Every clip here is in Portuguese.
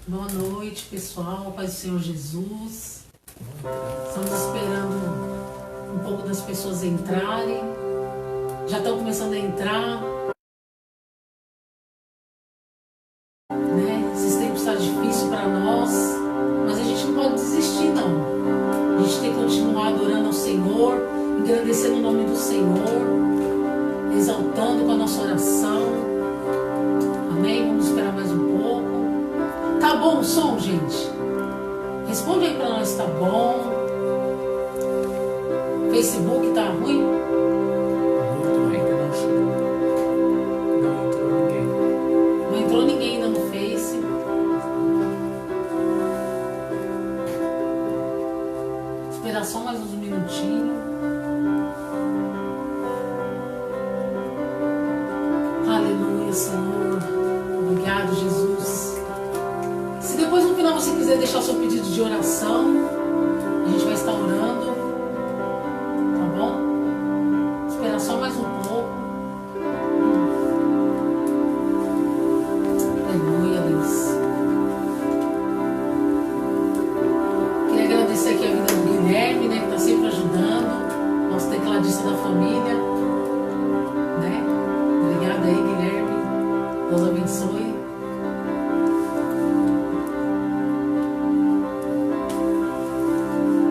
Boa noite, pessoal. Paz do Senhor Jesus. Estamos esperando um pouco das pessoas entrarem. Já estão começando a entrar. Esses tempos estão difíceis para nós, mas a gente não pode desistir, não. A gente tem que continuar adorando ao Senhor, engrandecendo o nome do Senhor, exaltando com a nossa oração. Amém? Vamos esperar mais um pouco. Tá bom o som, gente? Responde aí pra nós, tá bom? Facebook tá ruim? Ainda não entrou ninguém. Não entrou ninguém ainda no Face. Esperar só mais uns minutinhos. Aleluia, Senhor. Obrigado, Jesus. Se depois no final você quiser deixar o seu pedido de oração, a gente vai estar orando, tá bom? Esperar só mais um pouco. Aleluia, Deus. Queria agradecer aqui a vida do Guilherme, que está sempre ajudando, nosso tecladista da família, Obrigada aí, Guilherme. Deus abençoe.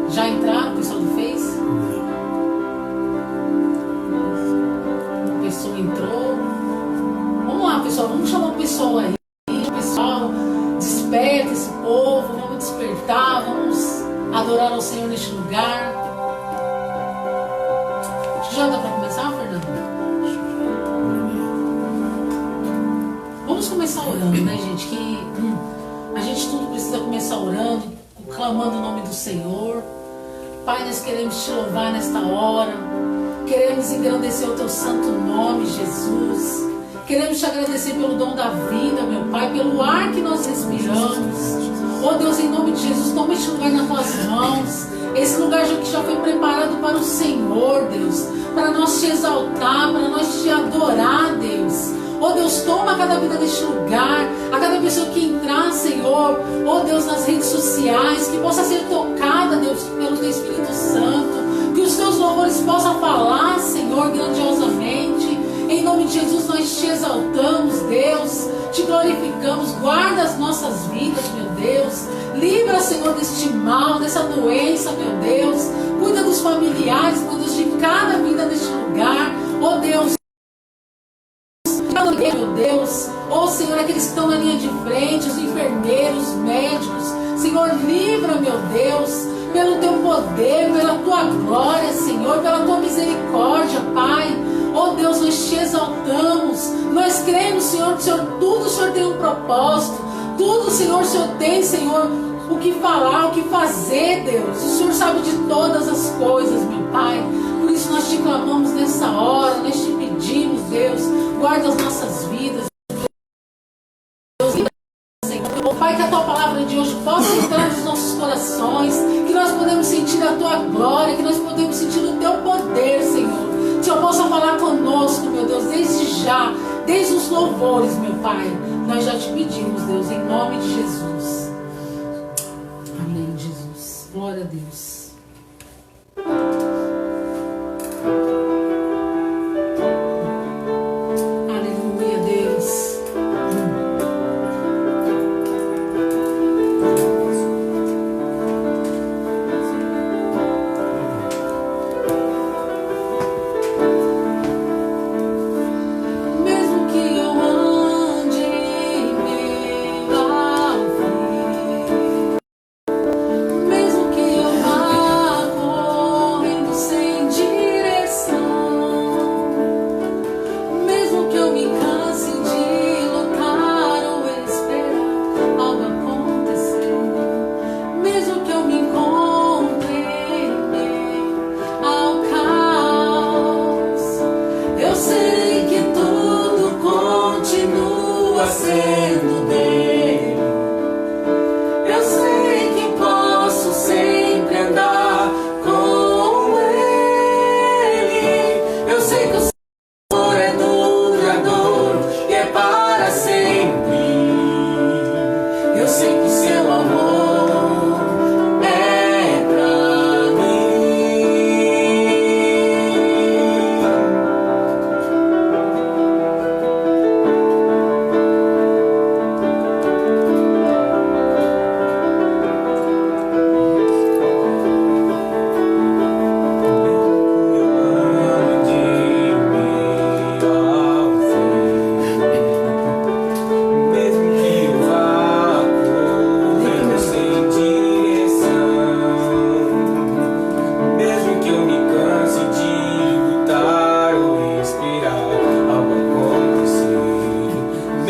Já entraram, o pessoal do Face? Uma pessoa entrou. Vamos lá, pessoal, vamos chamar o pessoal aí. O pessoal, desperta esse povo, vamos despertar, vamos adorar ao Senhor neste lugar. Acho que já dá para começar, Fernando? Vamos começar orando, gente? Que a gente tudo precisa começar orando, clamando o nome do Senhor. Pai, nós queremos te louvar nesta hora. Queremos engrandecer o teu santo nome, Jesus. Queremos te agradecer pelo dom da vida, meu Pai, pelo ar que nós respiramos. Oh Deus, em nome de Jesus, toma este lugar nas tuas mãos. Esse lugar que já foi preparado para o Senhor, Deus, para nós te exaltar, para nós te adorar, Deus. Oh Deus, toma cada vida deste lugar, a cada pessoa que entrar, Senhor, oh Deus, nas redes sociais, que possa ser tocada, Deus, pelo teu Espírito Santo, que os teus louvores possam falar, Senhor, grandiosamente. Em nome de Jesus nós te exaltamos, Deus, te glorificamos, guarda as nossas vidas, meu Deus, livra, Senhor, deste mal, dessa doença, meu Deus, cuida dos familiares, cuida de cada vida deste lugar, oh Deus, meu Deus, oh Senhor, aqueles que estão na linha de frente, os enfermeiros, os médicos, Senhor, livra, meu Deus, pelo teu poder, pela tua glória, Senhor, pela tua misericórdia, Pai. Oh Deus, nós te exaltamos, nós cremos, Senhor, que tudo o Senhor tem um propósito, tudo, Senhor, o Senhor tem, Senhor, o que falar, o que fazer, Deus. O Senhor sabe de todas as coisas, meu Pai. Por isso nós te clamamos nessa hora, nós te pedimos, Deus, guarda as nossas vidas, Deus, Senhor. Pai, que a tua palavra de hoje possa entrar nos nossos corações, que nós podemos sentir a tua glória, que nós podemos sentir o teu poder, Senhor. Que o Senhor possa falar conosco, meu Deus, desde já, desde os louvores, meu Pai. Nós já te pedimos, Deus, em nome de Jesus. Amém, Jesus. Glória a Deus. Eu sei que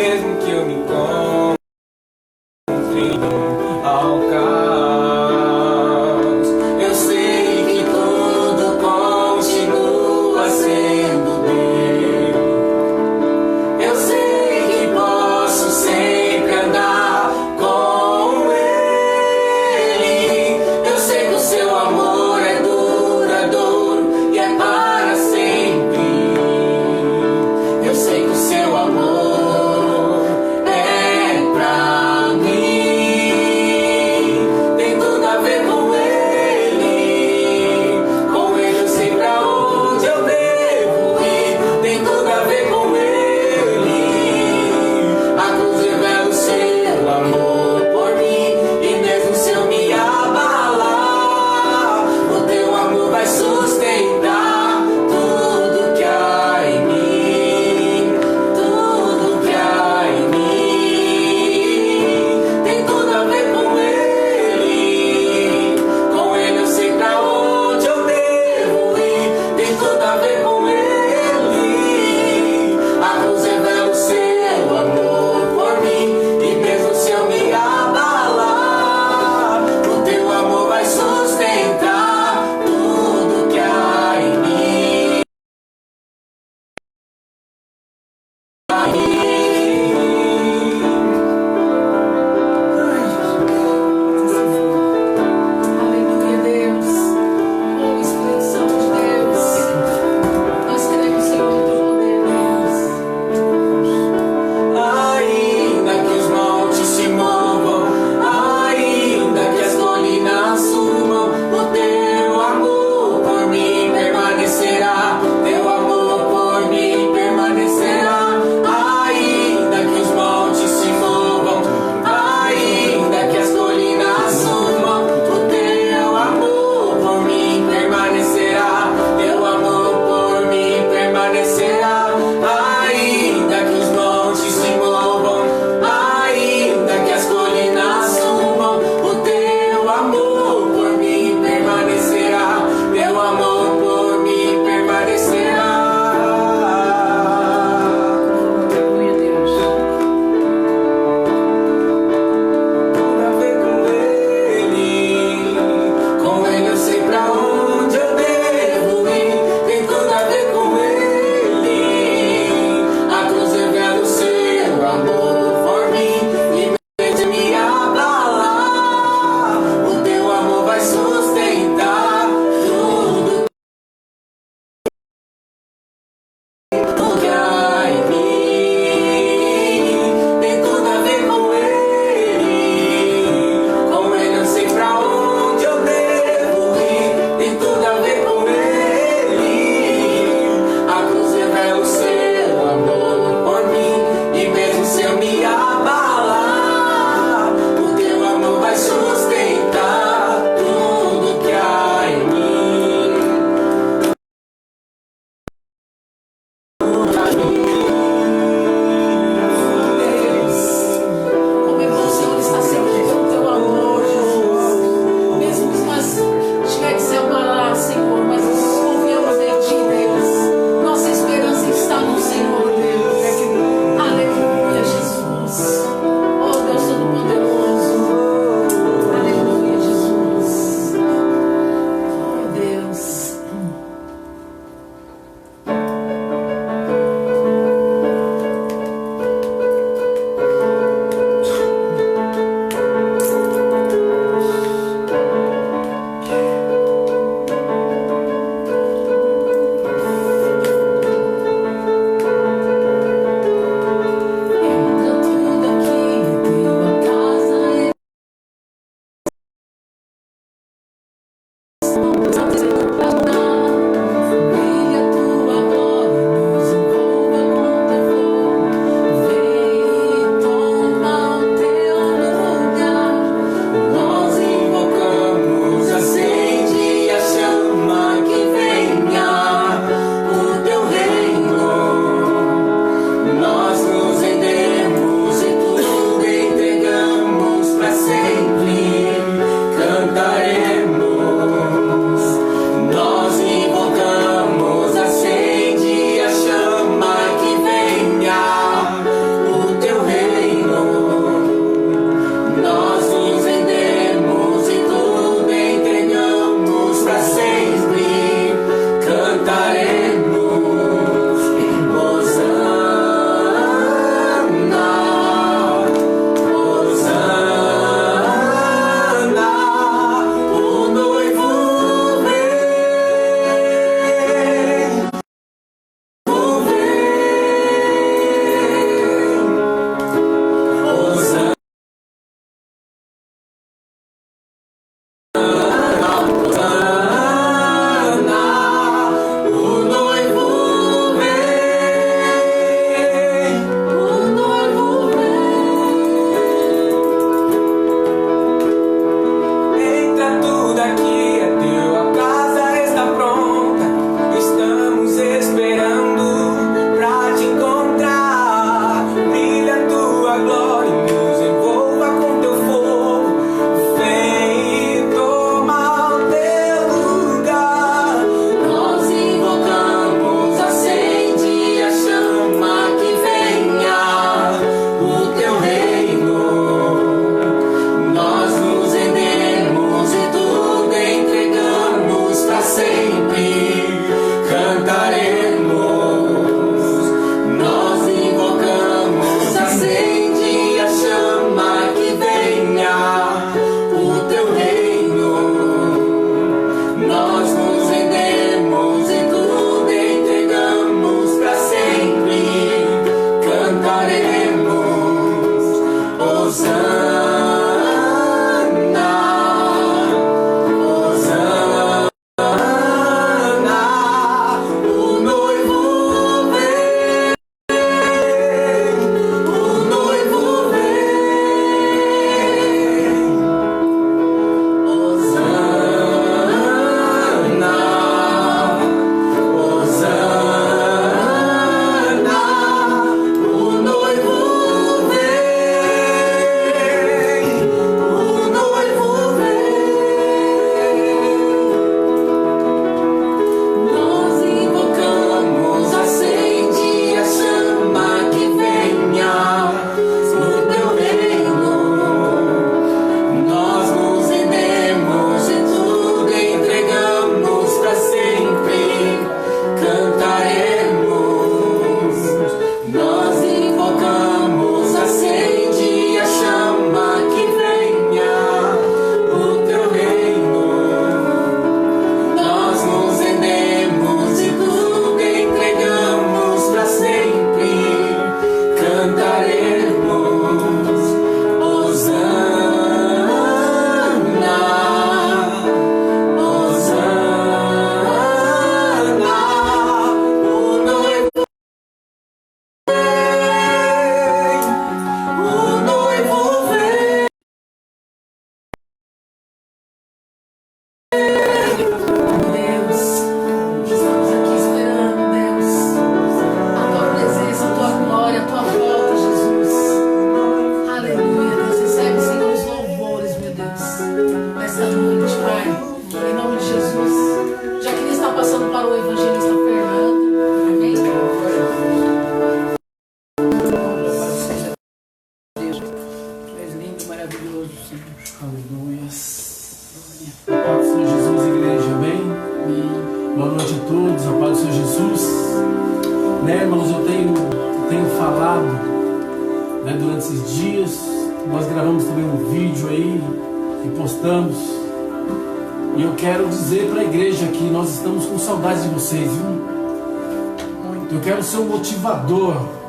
mesmo que eu me encontre ao caos, eu sei que tudo continua sendo bem. Eu sei que posso sempre andar com Ele. Eu sei que o seu amor é duradouro e é para sempre. Eu sei que o seu amor é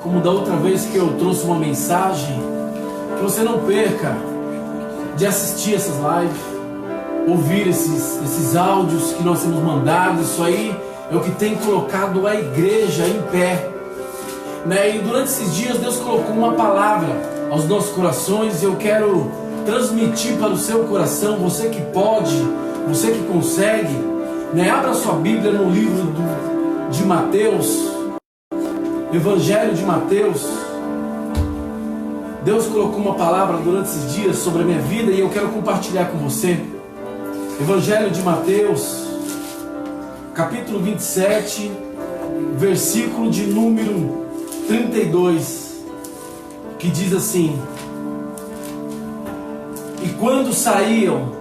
Como da outra vez que eu trouxe uma mensagem, que você não perca de assistir essas lives, ouvir esses áudios que nós temos mandado. Isso aí é o que tem colocado a igreja em pé, né? E durante esses dias Deus colocou uma palavra aos nossos corações, e eu quero transmitir para o seu coração. Você que pode, você que consegue, né? Abra sua Bíblia no livro de Mateus, Evangelho de Mateus. Deus colocou uma palavra durante esses dias sobre a minha vida e eu quero compartilhar com você. Evangelho de Mateus, capítulo 27, versículo de número 32, que diz assim: E quando saíam,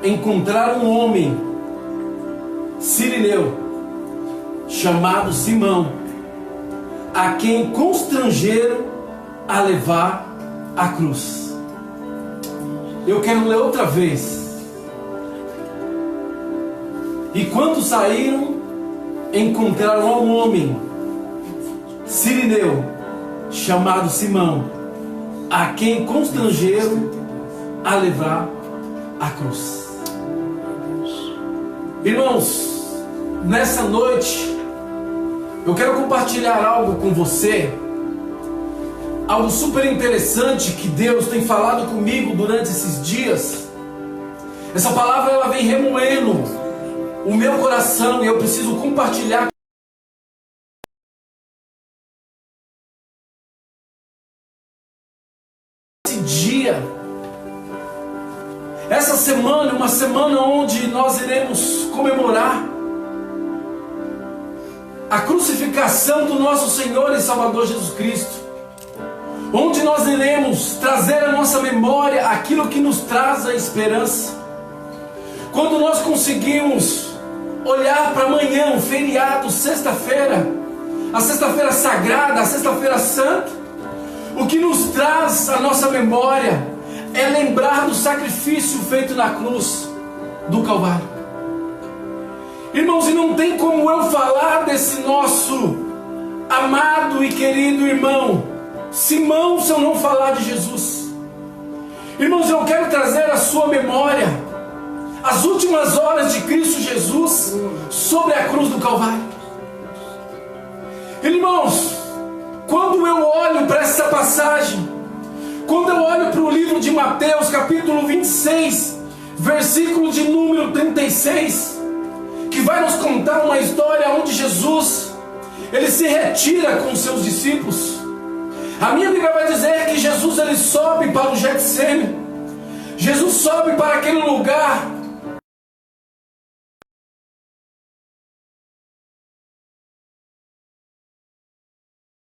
encontraram um homem sirineu, chamado Simão, a quem constrangeram a levar a cruz. Eu quero ler outra vez. E quando saíram, encontraram um homem sirineu, chamado Simão, a quem constrangeram a levar a cruz. Irmãos, nessa noite eu quero compartilhar algo com você, algo super interessante que Deus tem falado comigo durante esses dias. Essa palavra ela vem remoendo o meu coração e eu preciso compartilhar esse dia. Essa semana, uma semana onde nós iremos comemorar a crucificação do nosso Senhor e Salvador Jesus Cristo, onde nós iremos trazer à nossa memória aquilo que nos traz a esperança. Quando nós conseguimos olhar para amanhã, um feriado, sexta-feira, a sexta-feira sagrada, a sexta-feira santa, o que nos traz à nossa memória é lembrar do sacrifício feito na cruz do Calvário. Irmãos, e não tem como eu falar desse nosso amado e querido irmão Simão, se eu não falar de Jesus? Irmãos, eu quero trazer à sua memória as últimas horas de Cristo Jesus sobre a cruz do Calvário. Irmãos, quando eu olho para essa passagem, quando eu olho para o livro de Mateus, capítulo 26, versículo de número 36, que vai nos contar uma história onde Jesus, ele se retira com seus discípulos. A minha Bíblia vai dizer que Jesus, ele sobe para o Getsêmani. Jesus sobe para aquele lugar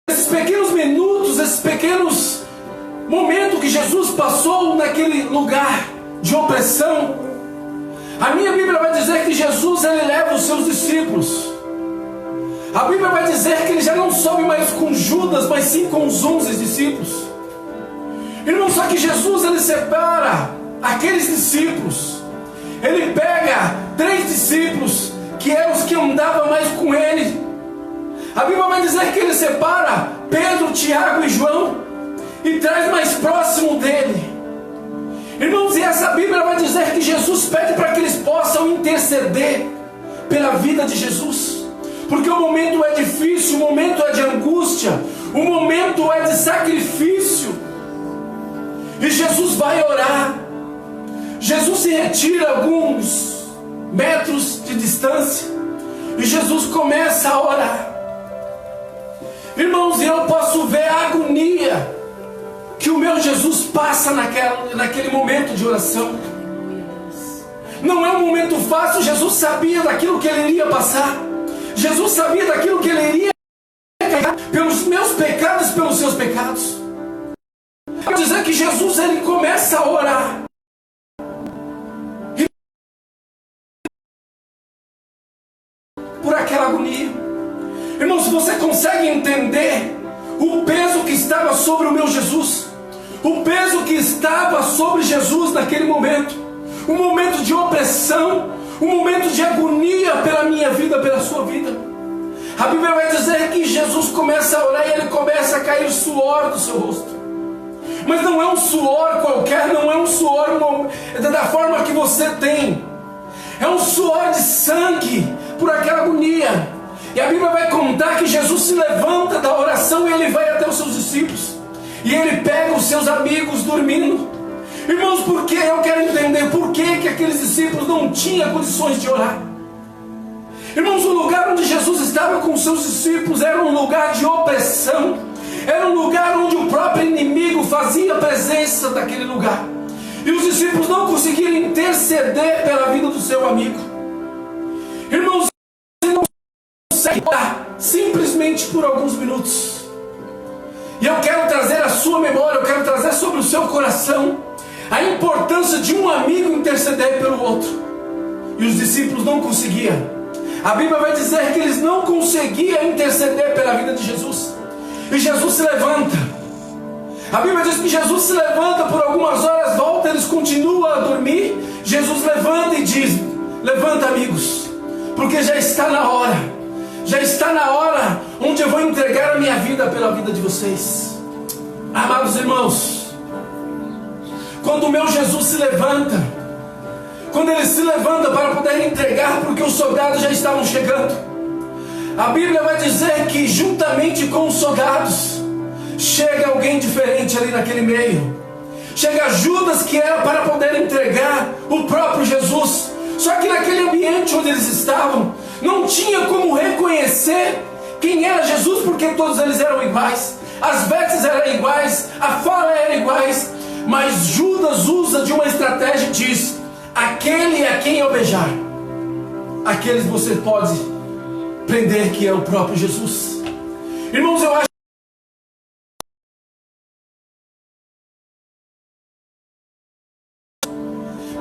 esses pequenos minutos, esses pequenos momentos que Jesus passou naquele lugar de opressão, a minha Bíblia vai dizer que Jesus, ele leva os seus discípulos. A Bíblia vai dizer que ele já não sobe mais com Judas, mas sim com os 11 discípulos. Irmão, só que Jesus, ele separa aqueles discípulos. Ele pega 3 discípulos que eram os que andavam mais com ele. A Bíblia vai dizer que ele separa Pedro, Tiago e João e traz mais próximo dele. Irmãos, e essa Bíblia vai dizer que Jesus pede para que eles possam interceder pela vida de Jesus. Porque o momento é difícil, o momento é de angústia, o momento é de sacrifício. E Jesus vai orar. Jesus se retira alguns metros de distância e Jesus começa a orar. Irmãos, eu posso ver a agonia que o meu Jesus passa naquele momento de oração. Não é um momento fácil. Jesus sabia daquilo que ele iria passar. Jesus sabia daquilo que ele iria carregar pelos meus pecados e pelos seus pecados. Quer dizer que Jesus, ele começa a orar. Por aquela agonia. Irmão, se você consegue entender o peso que estava sobre o meu Jesus, o peso que estava sobre Jesus naquele momento, um momento de opressão, um momento de agonia pela minha vida, pela sua vida. A Bíblia vai dizer que Jesus começa a orar e ele começa a cair suor do seu rosto. Mas não é um suor qualquer, não é um suor da forma que você tem. É um suor de sangue por aquela agonia. E a Bíblia vai contar que Jesus se levanta da oração e ele vai até os seus discípulos. E ele pega os seus amigos dormindo. Irmãos, porque eu quero entender por que aqueles discípulos não tinham condições de orar. Irmãos, o lugar onde Jesus estava com os seus discípulos era um lugar de opressão. Era um lugar onde o próprio inimigo fazia presença daquele lugar. E os discípulos não conseguiram interceder pela vida do seu amigo. Irmãos, não conseguem orar simplesmente por alguns minutos. E eu quero trazer a sua memória, eu quero trazer sobre o seu coração a importância de um amigo interceder pelo outro. E os discípulos não conseguiam. A Bíblia vai dizer que eles não conseguiam interceder pela vida de Jesus. E Jesus se levanta. A Bíblia diz que Jesus se levanta por algumas horas, volta, eles continuam a dormir. Jesus levanta e diz: levanta, amigos, porque já está na hora. Já está na hora onde eu vou entregar a minha vida pela vida de vocês. Amados irmãos, quando o meu Jesus se levanta, quando ele se levanta para poder entregar, porque os soldados já estavam chegando, a Bíblia vai dizer que juntamente com os soldados chega alguém diferente ali naquele meio. Chega Judas, que era para poder entregar o próprio Jesus. Só que naquele ambiente onde eles estavam, não tinha como reconhecer quem era Jesus, porque todos eles eram iguais, as vestes eram iguais, a fala era iguais. Mas Judas usa de uma estratégia e diz: aquele a quem eu beijar, aqueles você pode prender, que é o próprio Jesus. Irmãos, eu acho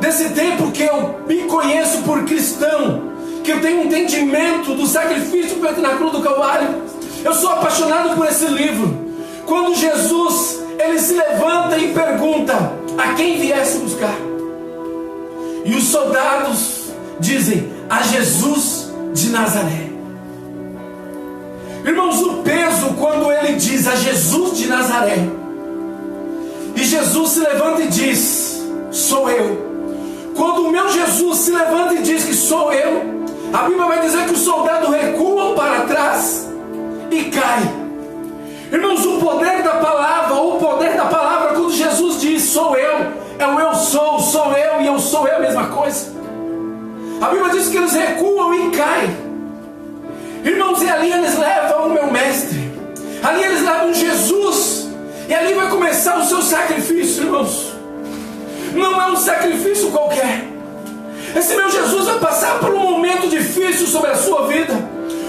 desse tempo que eu me conheço por cristão, que eu tenho um entendimento do sacrifício feito na cruz do Calvário, eu sou apaixonado por esse livro. Quando Jesus, ele se levanta e pergunta: a quem viesse buscar? E os soldados dizem: a Jesus de Nazaré. Irmãos, o peso quando ele diz a Jesus de Nazaré, e Jesus se levanta e diz: sou eu. Quando o meu Jesus se levanta e diz que sou eu, a Bíblia vai dizer que o soldado recua para trás e cai. Irmãos, o poder da palavra, quando Jesus diz sou eu, é o eu sou eu e eu sou eu, a mesma coisa. A Bíblia diz que eles recuam e caem. Irmãos, e ali eles levam o meu mestre, ali eles levam Jesus, e ali vai começar o seu sacrifício, irmãos. Não é um sacrifício qualquer. Esse meu Jesus vai passar por um momento difícil sobre a sua vida,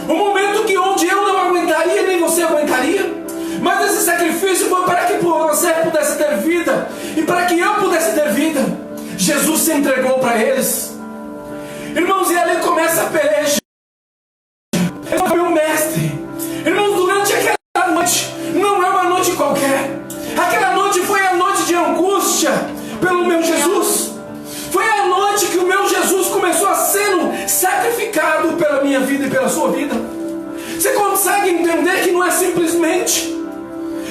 um momento que onde eu não aguentaria, nem você aguentaria. Mas esse sacrifício foi para que você pudesse ter vida, e para que eu pudesse ter vida. Jesus se entregou para eles. Irmãos, e ali começa a peleja. É o meu mestre. Irmãos, durante aquela noite, não é uma noite qualquer. Aquela noite foi a noite de angústia pelo meu Jesus. Foi a noite que o meu Jesus começou a ser sacrificado pela minha vida e pela sua vida. Você consegue entender que não é simplesmente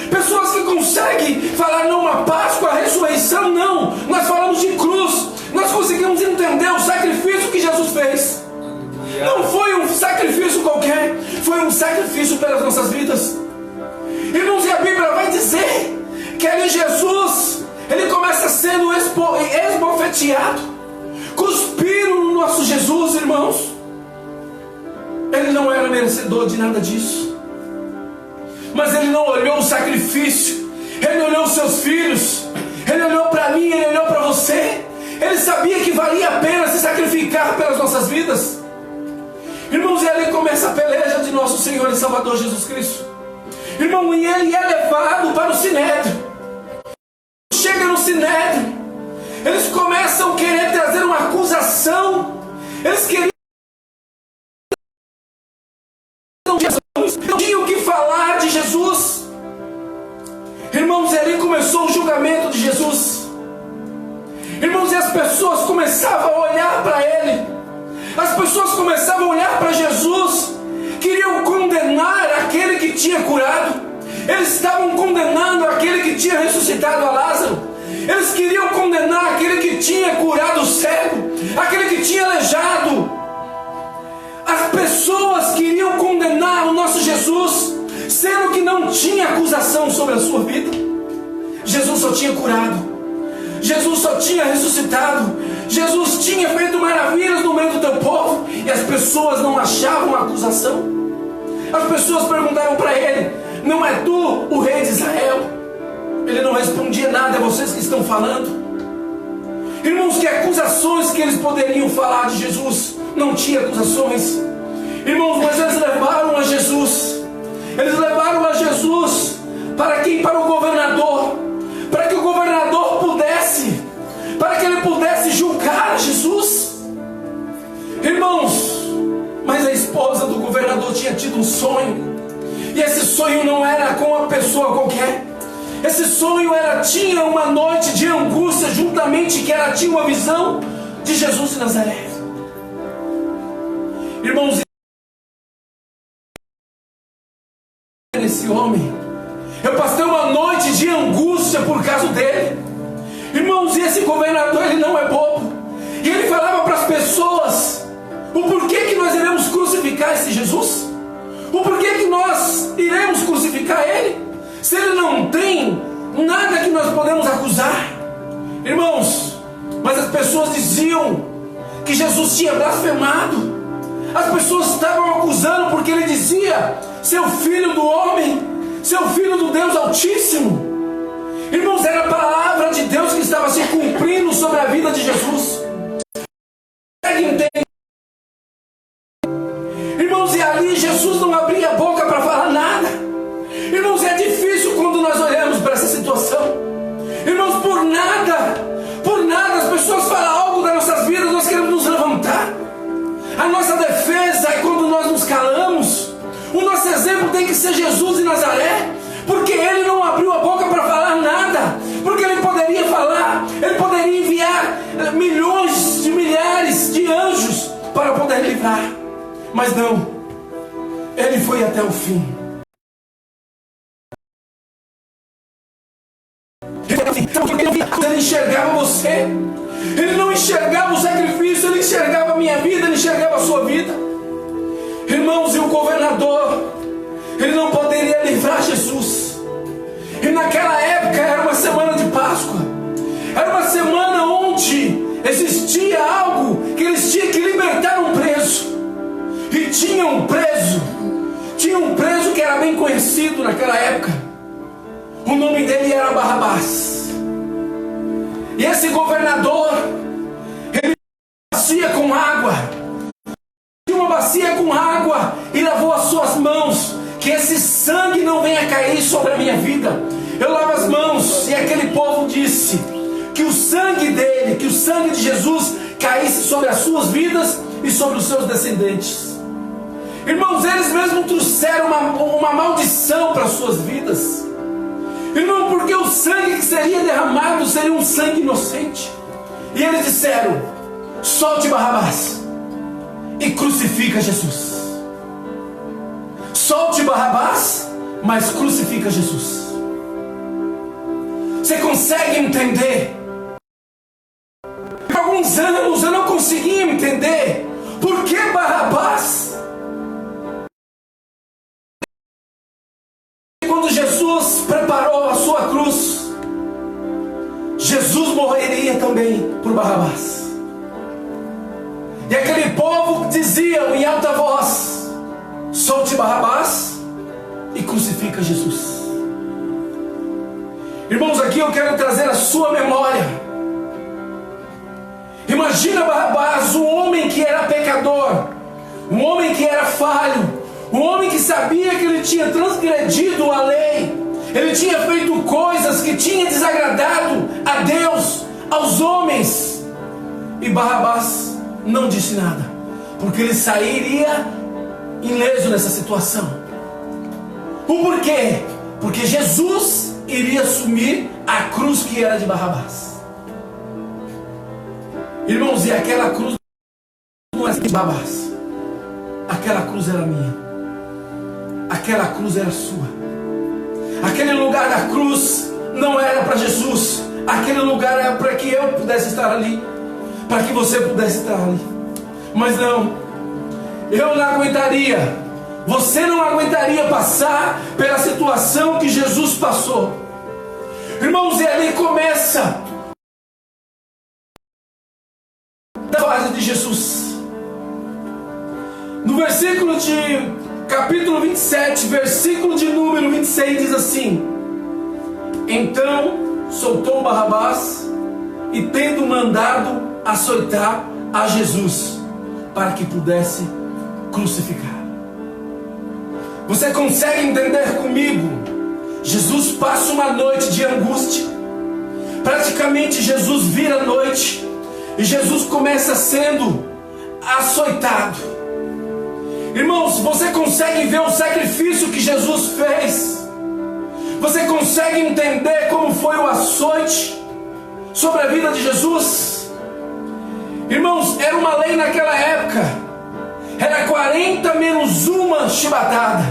pessoas que conseguem falar não a Páscoa, a ressurreição? Não, nós falamos de cruz. Nós conseguimos entender o sacrifício que Jesus fez. Não foi um sacrifício qualquer, foi um sacrifício pelas nossas vidas. Irmãos, e a Bíblia vai dizer que ali Jesus, ele começa sendo esbofeteado. Cuspiram no nosso Jesus, irmãos. Ele não era merecedor de nada disso, mas ele não olhou o sacrifício. Ele olhou os seus filhos, ele olhou para mim, ele olhou para você. Ele sabia que valia a pena se sacrificar pelas nossas vidas. Irmãos, e ali começa a peleja de nosso Senhor e Salvador Jesus Cristo. Irmão, e ele é levado para o Sinédrio. Chega no Sinédrio, eles começam a querer trazer uma acusação. Eles queriam, não tinham o que falar de Jesus. Irmãos, e ali começou o julgamento de Jesus. Irmãos, e as pessoas começavam a olhar para ele. As pessoas começavam a olhar para Jesus, queriam condenar aquele que tinha curado. Eles estavam condenando aquele que tinha ressuscitado a Lázaro. Eles queriam condenar aquele que tinha curado o cego, aquele que tinha aleijado. As pessoas queriam condenar o nosso Jesus, sendo que não tinha acusação sobre a sua vida. Jesus só tinha curado, Jesus só tinha ressuscitado, Jesus tinha feito maravilhas no meio do teu povo, e as pessoas não achavam acusação. As pessoas perguntaram para ele: não é tu o rei de Israel? Ele não respondia nada. É vocês que estão falando. Irmãos, que acusações que eles poderiam falar de Jesus? Não tinha acusações. Irmãos, mas eles levaram a Jesus. Eles levaram a Jesus para quem? Para o governador, para que o governador pudesse, para que ele pudesse julgar a Jesus. Irmãos, mas a esposa do governador tinha tido um sonho, e esse sonho não era com uma pessoa qualquer. Esse sonho tinha uma noite de angústia, juntamente que ela tinha uma visão de Jesus de Nazaré. Irmãos, esse homem, eu passei uma noite de angústia por causa dele. Irmãos, e esse governador, ele não é bobo, e ele falava para as pessoas o porquê que nós iremos crucificar esse Jesus, o porquê que nós iremos crucificar ele, se ele não tem nada que nós podemos acusar. Irmãos, mas as pessoas diziam que Jesus tinha blasfemado. As pessoas estavam acusando porque ele dizia seu filho do homem, seu filho do Deus Altíssimo. Irmãos, era a palavra de Deus que estava se cumprindo sobre a vida de Jesus. Irmãos, e ali Jesus não abria a boca para falar nada. Irmãos, é difícil quando nós olhamos para essa situação. Irmãos, por nada as pessoas falam algo das nossas vidas, nós queremos nos levantar. A nossa defesa é quando nós nos calamos. O nosso exemplo tem que ser Jesus de Nazaré, porque ele não abriu a boca para falar nada, porque ele poderia falar, ele poderia enviar milhões de milhares de anjos para poder livrar, mas não, ele foi até o fim. Ele enxergava você. Ele não enxergava o sacrifício, ele enxergava a minha vida, ele enxergava a sua vida. Irmãos, e o governador, ele não poderia livrar Jesus. E naquela época era uma semana de Páscoa. Era uma semana onde existia algo que eles tinham que libertar um preso. E tinha um preso que era bem conhecido naquela época. O nome dele era Barrabás. E esse governador, ele bacia com água. Tinha uma bacia com água e lavou as suas mãos. Que esse sangue não venha cair sobre a minha vida. Eu lavo as mãos. E aquele povo disse que o sangue dele, que o sangue de Jesus caísse sobre as suas vidas e sobre os seus descendentes. Irmãos, eles mesmos trouxeram uma maldição para as suas vidas. Irmão, porque o sangue que seria derramado seria um sangue inocente. E eles disseram: solte Barrabás e crucifica Jesus. Solte Barrabás, mas crucifica Jesus. Você consegue entender? Por alguns anos eu não conseguia entender por que Barrabás. Quando Jesus preparou a sua cruz, Jesus morreria também por Barrabás. E aquele povo dizia em alta voz: solte Barrabás e crucifica Jesus. Irmãos, aqui eu quero trazer a sua memória. Imagina Barrabás, um homem que era pecador, um homem que era falho, um homem que sabia que ele tinha transgredido a lei, ele tinha feito coisas que tinham desagradado a Deus, aos homens. E Barrabás não disse nada, porque ele sairia ileso nessa situação. O porquê? Porque Jesus iria assumir a cruz que era de Barrabás. Irmãos, e aquela cruz não era de Barrabás, aquela cruz era minha. Aquela cruz era sua. Aquele lugar da cruz não era para Jesus. Aquele lugar era para que eu pudesse estar ali, para que você pudesse estar ali. Mas não, eu não aguentaria, você não aguentaria passar pela situação que Jesus passou. Irmãos, e ali começa a fase de Jesus. No versículo de capítulo 27, versículo de número 26 diz assim: então soltou Barrabás e tendo mandado açoitar a Jesus, para que pudesse crucificar. Você consegue entender comigo? Jesus passa uma noite de angústia. Praticamente Jesus vira a noite e Jesus começa sendo açoitado. Irmãos, você consegue ver o sacrifício que Jesus fez? Você consegue entender como foi o açoite sobre a vida de Jesus? Irmãos, era uma lei naquela época. Era 40 menos uma chibatada.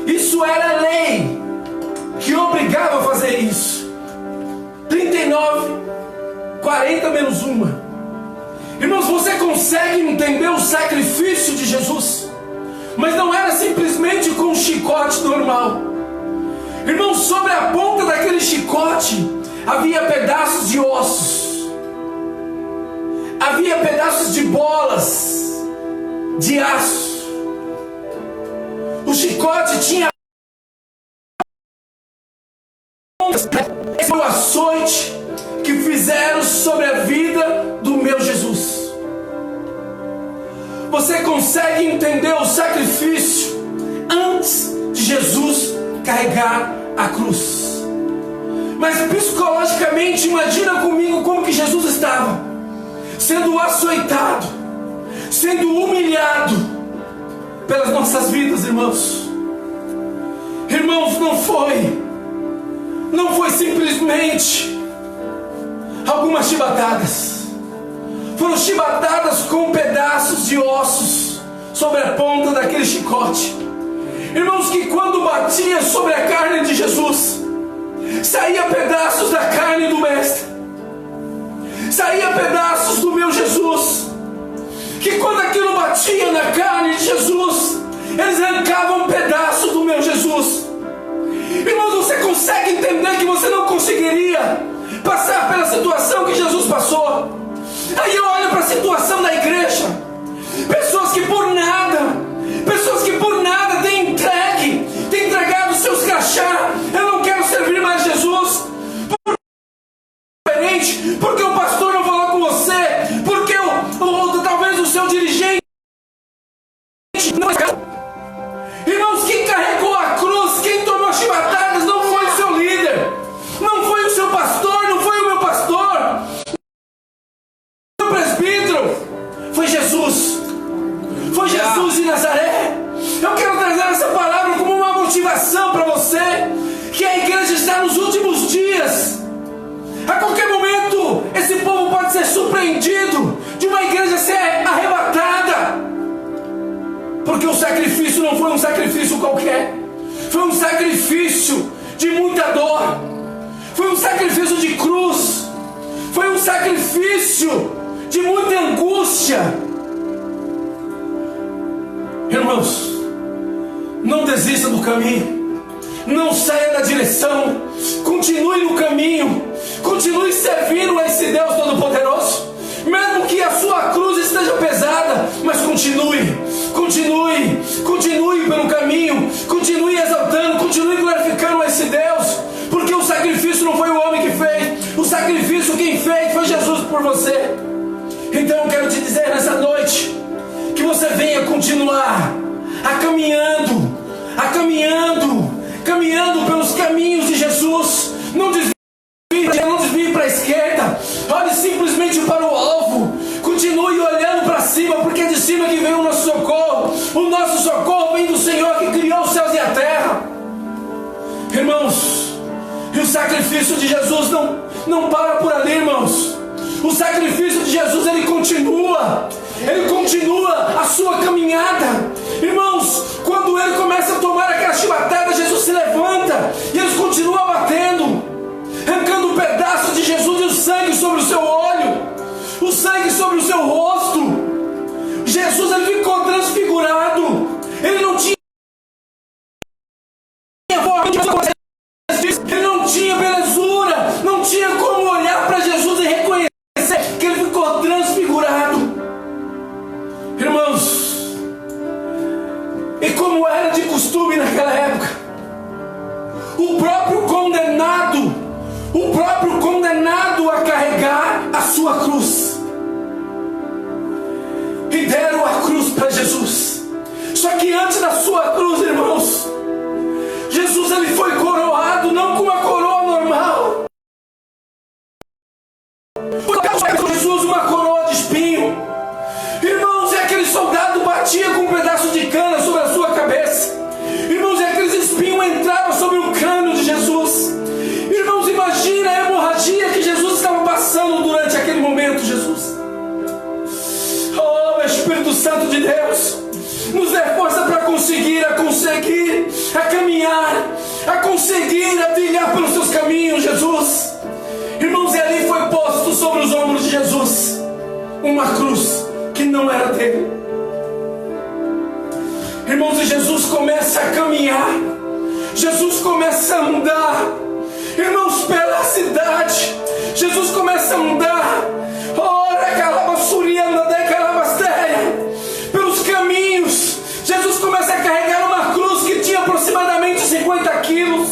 Isso era lei que obrigava a fazer isso. 39, 40 menos uma. Irmãos, você consegue entender o sacrifício de Jesus? Mas não era simplesmente com um chicote normal. Irmãos, sobre a ponta daquele chicote havia pedaços de ossos, havia pedaços de bolas de aço. O chicote tinha esse foi o açoite que fizeram sobre a vida do meu Jesus. Você consegue entender o sacrifício antes de Jesus carregar a cruz? Mas psicologicamente, imagina comigo como que Jesus estava, sendo açoitado, sendo humilhado pelas nossas vidas, irmãos. Irmãos, não foi simplesmente algumas chibatadas. Foram chibatadas com pedaços de ossos sobre a ponta daquele chicote. Irmãos, que quando batia sobre a carne de Jesus, saía Jesus, eles arrancavam um pedaço do meu Jesus. Irmãos, você consegue entender que você não conseguiria passar pela situação que Jesus passou? Aí eu olho para a situação da igreja, pessoas que por nada têm entregado seus crachá. Eu não quero servir mais Jesus, porque o pastor não falou com você, porque talvez o seu dirigente não. Irmãos, quem carregou a cruz, quem tomou chibatadas, não foi o seu líder, não foi o seu pastor, não foi o meu pastor, o presbítero, foi Jesus. Foi Jesus de Nazaré. Eu quero trazer essa palavra como uma motivação para você, que a igreja está nos últimos dias. A qualquer momento esse povo pode ser surpreendido de uma igreja ser arrebatada, porque o sacrifício não foi um sacrifício qualquer, foi um sacrifício de muita dor, foi um sacrifício de cruz, foi um sacrifício de muita angústia. Irmãos, não desista do caminho, não saia da direção, continue no caminho, continue servindo a esse Deus Todo-Poderoso, mesmo que a sua cruz esteja pesada, mas continue pelo caminho, continue exaltando, continue glorificando a esse Deus, porque o sacrifício não foi o homem que fez, o sacrifício quem fez foi Jesus por você. Então eu quero te dizer nessa noite, que você venha continuar caminhando pelos caminhos de Jesus. Não desvie para a esquerda, olhe simplesmente para o alvo, continue olhando para cima, porque é de cima que vem o nosso socorro. O nosso socorro vem do Senhor que criou os céus e a terra. Irmãos, e o sacrifício de Jesus não para por ali, irmãos. O sacrifício de Jesus, ele continua a sua caminhada. Irmãos, quando ele começa a tomar aquela chibatada, Jesus se levanta e eles continuam batendo, arrancando um pedaço de Jesus, e o sangue sobre o seu olho, o sangue sobre o seu rosto. Jesus, ele ficou transfigurado, ele não tinha voz, ele não tinha belezura, não tinha como olhar para Jesus e reconhecer que ele ficou transfigurado. Irmãos, e como era de costume naquela época, o próprio condenado a carregar a sua cruz, e deram a cruz para Jesus. Só que antes da sua cruz, irmãos, Jesus, ele foi coroado, não com uma coroa normal. Jesus, uma coroa de espinho. Irmãos, e aquele soldado batia com um pedaço de cana sobre a sua cabeça. Irmãos, e aqueles espinhos entravam sobre o crânio de Jesus. Irmãos, imagina a hemorragia que Jesus estava passando durante aquele momento, Jesus. Oh, Espírito Santo de Deus, nos dê força para conseguir caminhar, a conseguir a trilhar pelos seus caminhos, Jesus. Irmãos, e ali foi posto sobre os ombros de Jesus uma cruz que não era dele. Irmãos, e Jesus começa a caminhar, Jesus começa a andar, irmãos, pela cidade. Jesus começa a andar, pelos caminhos. Jesus começa a carregar uma cruz que tinha aproximadamente 50 quilos.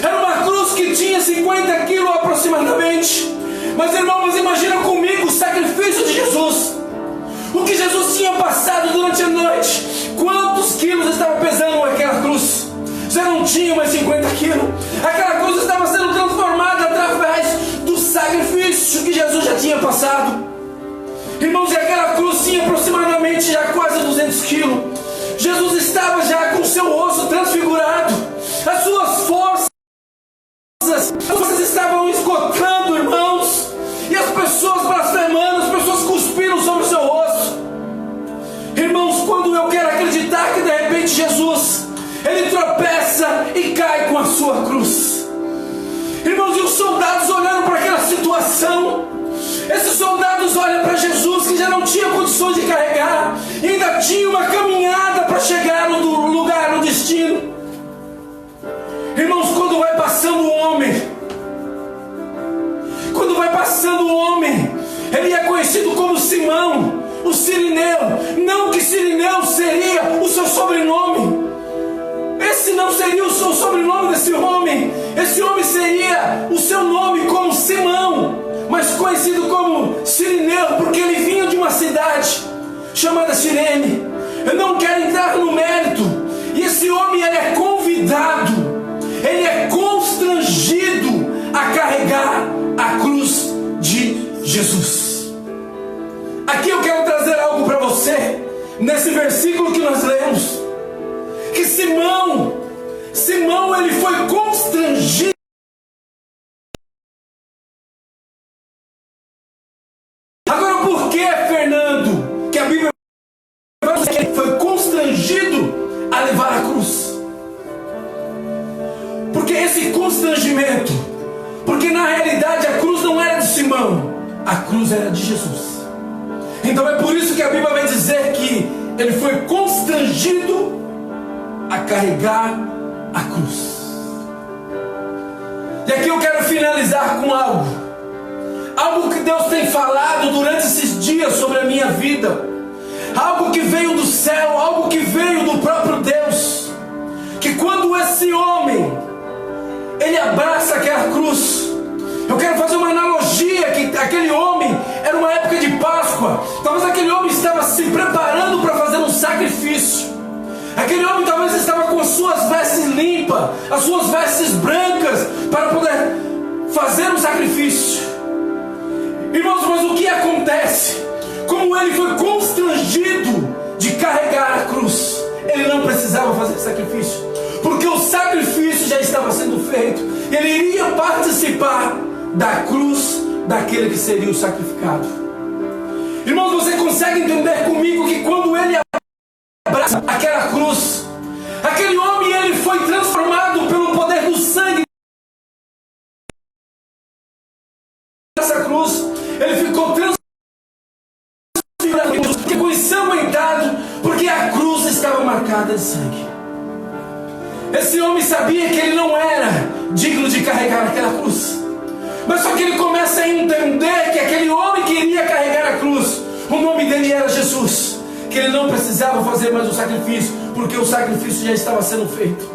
Era uma cruz que tinha 50 quilos aproximadamente. Mas, irmãos, imagina comigo o sacrifício de Jesus, o que Jesus tinha passado durante a noite. Quantos quilos estava pesando aquela cruz? Já não tinha mais 50 quilos. Aquela cruz estava sendo transformada através do sacrifício que Jesus já tinha passado. Irmãos, e aquela cruz tinha aproximadamente já quase 200 quilos. Jesus estava já com seu rosto transfigurado, as suas forças estavam esgotando, irmãos, e as pessoas blasfemando, as pessoas cuspiram sobre o seu rosto. Irmãos, quando eu quero acreditar que de repente Jesus, ele tropeça e cai com a sua cruz. Irmãos, e os soldados olhando para aquela situação, esses soldados olham para Jesus, que já não tinha condições de carregar, e ainda tinha uma caminhada para chegar no lugar, no destino. Irmãos, quando vai passando o homem, ele é conhecido como Simão, o Cirineu. Não que Cirineu seria o seu sobrenome. Esse não seria o seu sobrenome desse homem. Esse homem seria o seu nome como Simão, mas conhecido como Cirineu, porque ele vinha de uma cidade chamada Cirene. Eu não quero entrar no mérito. E esse homem, ele é convidado, ele é constrangido a carregar a cruz de Jesus. Aqui eu quero trazer algo para você, nesse versículo que nós lemos, que Simão ele foi constrangido. Agora, por que, Fernando, que a Bíblia foi constrangido a levar a cruz? Porque esse constrangimento, porque na realidade a cruz não era de Simão, a cruz era de Jesus. Então é por isso que a Bíblia vai dizer que ele foi constrangido a carregar a cruz. E aqui eu quero finalizar com algo que Deus tem falado durante esses dias sobre a minha vida, algo que veio do céu, algo que veio do próprio Deus, que quando esse homem ele abraça aquela cruz, eu quero fazer uma analogia, que aquele homem era uma época de Páscoa. Talvez aquele homem estava se preparando para fazer um sacrifício. Aquele homem talvez estava com as suas vestes limpas, as suas vestes brancas, para poder fazer um sacrifício. Irmãos, mas o que acontece? Como ele foi constrangido de carregar a cruz, ele não precisava fazer sacrifício, porque o sacrifício já estava sendo feito. Ele iria participar da cruz daquele que seria o sacrificado. Irmãos, você consegue entender comigo que quando ele abraça aquela cruz, aquele homem, ele foi transformado pelo poder do sangue dessa cruz. Ele ficou transformado, ficou ensanguentado, porque a cruz estava marcada de sangue. Esse homem sabia que ele não era digno de carregar aquela cruz, mas só que ele começa a entender que aquele homem que iria carregar a cruz, o nome dele era Jesus, que ele não precisava fazer mais o sacrifício, porque o sacrifício já estava sendo feito.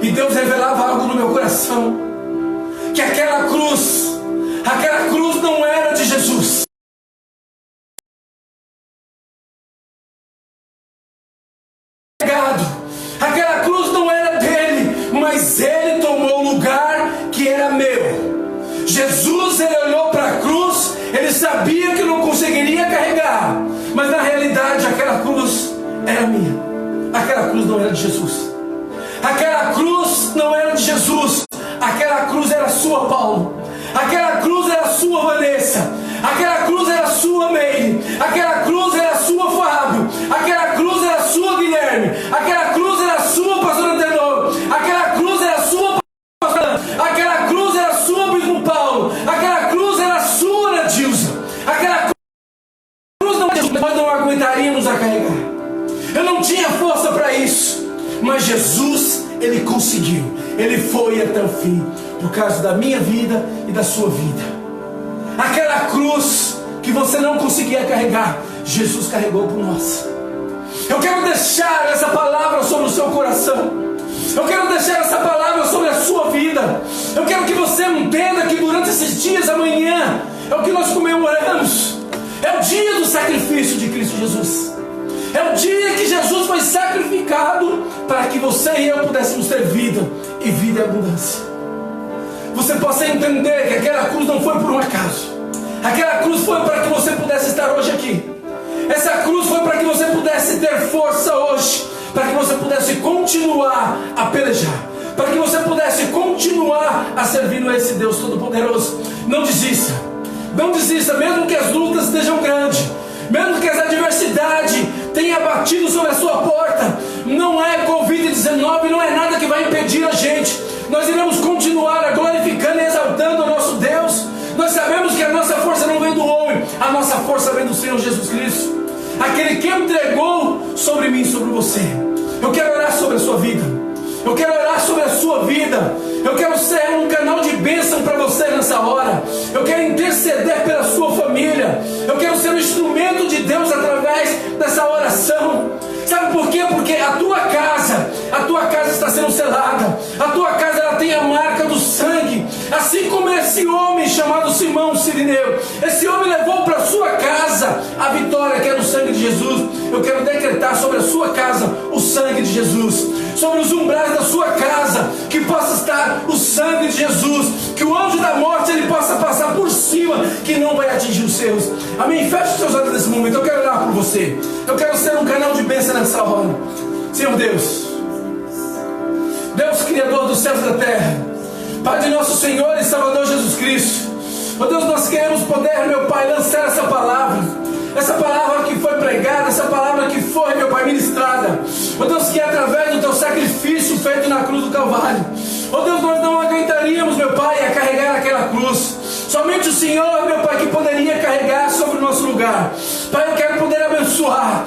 E Deus revelava algo no meu coração, que aquela cruz não era de Jesus. Aquela cruz não era dele, mas ele tomou o lugar que era meu. Jesus, ele olhou para a cruz, ele sabia que não conseguiria carregar, mas na realidade aquela cruz era minha. Aquela cruz não era de Jesus. Aquela cruz não era de Jesus. Aquela cruz era sua, Paulo. Aquela cruz era sua, Vanessa. Aquela cruz era sua, Meire. Aquela cruz era sua, Fábio. Aquela cruz era sua, Guilherme. Aquela cruz era sua, pastor Antenor. Aquela cruz era sua, pastor Ana. Aquela cruz era sua, bispo Paulo. Aquela cruz era sua, Ana Dilsa. Aquela cruz não era de Jesus. Nós não aguentaríamos a carregar. Eu não tinha força para isso, mas Jesus, ele conseguiu. Ele foi até o fim, por causa da minha vida e da sua vida. Aquela cruz que você não conseguia carregar, Jesus carregou por nós. Eu quero deixar essa palavra sobre o seu coração. Eu quero deixar essa palavra sobre a sua vida. Eu quero que você entenda que durante esses dias, amanhã, é o que nós comemoramos. É o dia do sacrifício de Cristo Jesus. É o dia que Jesus foi sacrificado para que você e eu pudéssemos ter vida, e vida em abundância. Você possa entender que aquela cruz não foi por um acaso. Aquela cruz foi para que você pudesse estar hoje aqui. Essa cruz foi para que você pudesse ter força hoje, para que você pudesse continuar a pelejar, para que você pudesse continuar a servir a esse Deus Todo-Poderoso. Não desista. Não desista, mesmo que as lutas estejam grandes, mesmo que as adversidades tenham batido sobre a sua porta. Não é Covid-19, não é nada que vai impedir a gente. Nós iremos continuar glorificando e exaltando o nosso Deus. Nós sabemos que a nossa força não vem do homem, a nossa força vem do Senhor Jesus Cristo. aquele que entregou sobre mim, sobre você. Eu quero orar sobre a sua vida. Eu quero orar sobre a sua vida. Eu quero ser um canal de bênção para você nessa hora. Eu quero interceder pela sua família. Eu quero ser um instrumento de Deus através dessa oração. Sabe por quê? Porque a tua casa está sendo selada. A tua casa, ela tem a marca do sangue. Assim como esse homem chamado Simão Cirineu, esse homem levou para a sua casa a vitória que é do sangue de Jesus. Eu quero decretar sobre a sua casa o sangue de Jesus. Sobre os umbrais da sua casa, que possa estar o sangue de Jesus. Que o anjo da morte, ele possa passar por cima, que não vai atingir os seus. Amém? Feche os seus olhos nesse momento. Eu quero orar por você. Eu quero ser um canal de bênção nessa hora. Senhor Deus, Deus Criador dos céus e da terra, Pai de nosso Senhor e Salvador Jesus Cristo, ó Deus, nós queremos poder, meu Pai, lançar essa palavra que foi pregada, essa palavra que foi, meu Pai, ministrada, ó Deus, que é através do teu sacrifício feito na cruz do Calvário, ó Deus, nós não aguentaríamos, meu Pai, a carregar aquela cruz. Somente o Senhor, meu Pai, que poderia carregar sobre o nosso lugar. Pai, eu quero poder abençoar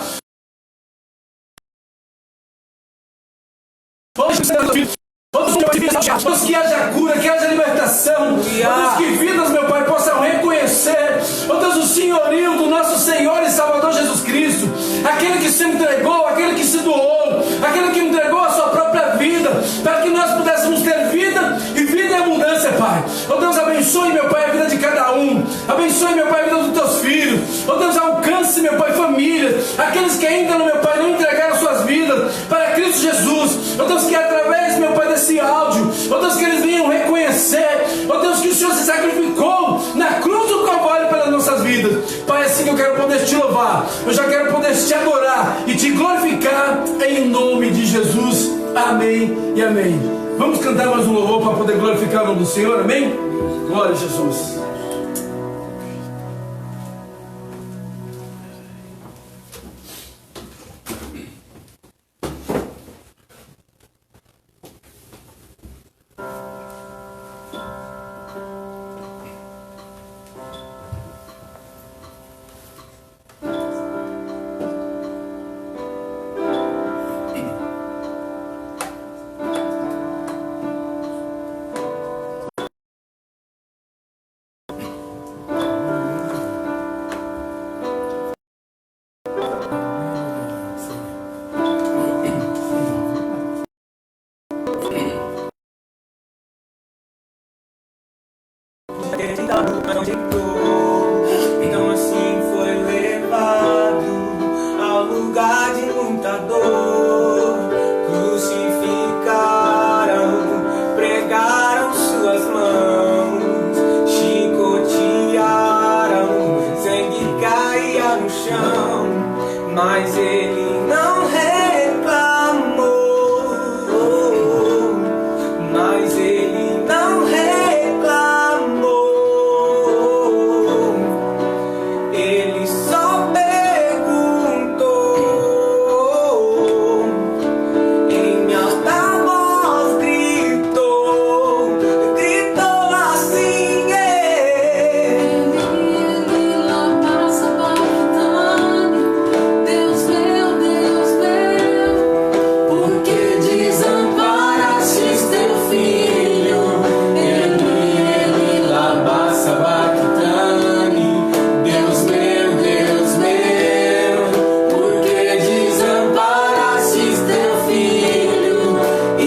todos que haja cura, que haja libertação, todos que vidas, meu Pai, possam reconhecer, ó Deus, o senhorio do nosso Senhor e Salvador Jesus Cristo, aquele que se entregou, aquele que se doou, aquele que entregou a sua própria vida, para que nós pudéssemos ter vida e vida em abundância, Pai. Ó Deus, abençoe, meu Pai, a vida de cada um, abençoe, meu Pai, a vida dos teus filhos, ó Deus, alcance, meu Pai, famílias, aqueles que ainda, meu Pai, não entregaram suas vidas para Cristo Jesus, ó Deus, que através, meu Pai, desse áudio, ó Deus, que eles venham reconhecer, ó Deus, que o Senhor se sacrificou na cruz do Calvário pelas nossas vidas. Pai, assim que eu quero poder te louvar, eu já quero poder te adorar e te glorificar em nome de Jesus. Amém e amém. Vamos cantar mais um louvor para poder glorificar o nome do Senhor, amém? Glória a Jesus. Então assim foi levado ao lugar de muita dor. Crucificaram, pregaram suas mãos, chicotearam, sangue caía no chão, mas ele não reclamou, mas ele não reclamou. Ele só perguntou, em alta voz gritou, gritou assim: Ele lá passa bastante. Deus meu, por que desamparastes teu filho? Ele lá passa bastante. Deus meu, por que desamparastes teu filho? E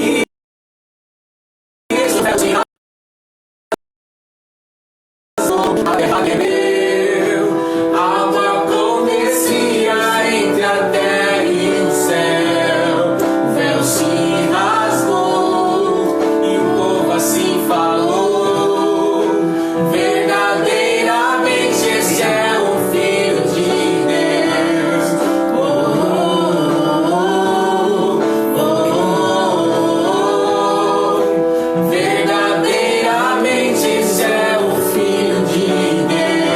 a terra tremeu, algo acontecia entre a terra e o céu. O véu se rasgou e o povo assim falou: verdadeiramente este é o Filho de Deus. Oh, oh, oh, oh, oh. Verdadeiramente este é o Filho de Deus.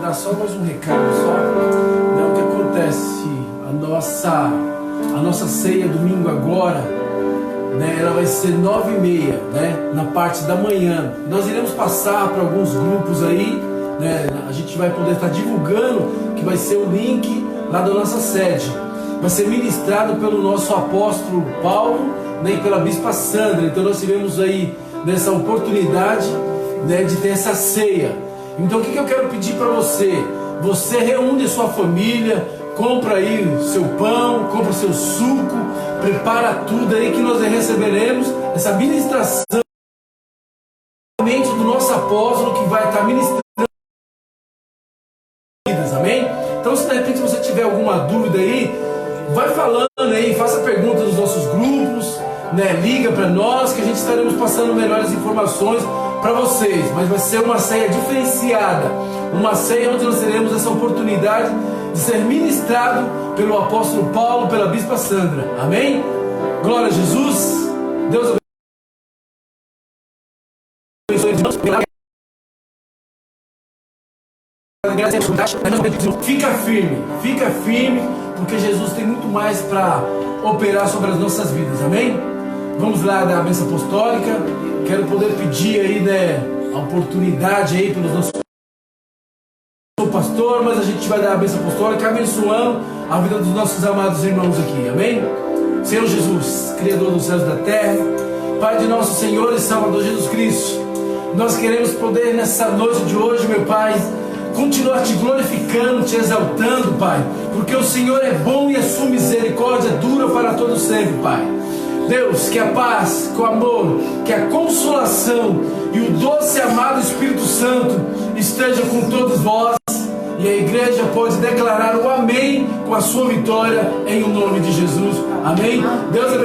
vai dar só mais um recado só. Né, o que acontece? A nossa ceia domingo agora, né, ela vai ser 9h30, né, na parte da manhã. Nós iremos passar para alguns grupos aí, né, a gente vai poder estar divulgando que vai ser o link lá da nossa sede. Vai ser ministrado pelo nosso apóstolo Paulo, né, e pela bispa Sandra. Então nós tivemos aí nessa oportunidade, né, de ter essa ceia. Então o que eu quero pedir para você? Você reúne a sua família, compra aí o seu pão, compra o seu suco, prepara tudo aí que nós receberemos essa ministração do nosso apóstolo que vai estar ministrando. Amém? Então se de repente você tiver alguma dúvida aí, vai falando aí, faça perguntas nos nossos grupos, né? Liga para nós que a gente estaremos passando melhores informações para vocês. Mas vai ser uma ceia diferenciada, uma ceia onde nós teremos essa oportunidade de ser ministrado pelo apóstolo Paulo, pela bispa Sandra. Amém? Glória a Jesus. Deus abençoe. Fica firme, porque Jesus tem muito mais para operar sobre as nossas vidas, amém? Vamos lá dar a bênção apostólica. Quero poder pedir aí, né, a oportunidade aí pelos nossos pastor, mas a gente vai dar a bênção apostólica abençoando a vida dos nossos amados irmãos aqui, amém? Senhor Jesus, Criador dos céus e da terra, Pai de nosso Senhor e Salvador Jesus Cristo, nós queremos poder nessa noite de hoje, meu Pai, continuar te glorificando, te exaltando, Pai, porque o Senhor é bom e a sua misericórdia dura para todo sempre, Pai. Deus, que a paz, que o amor, que a consolação e o doce e amado Espírito Santo esteja com todos vós, e a igreja pode declarar o amém com a sua vitória em o nome de Jesus. Amém? Deus abençoe.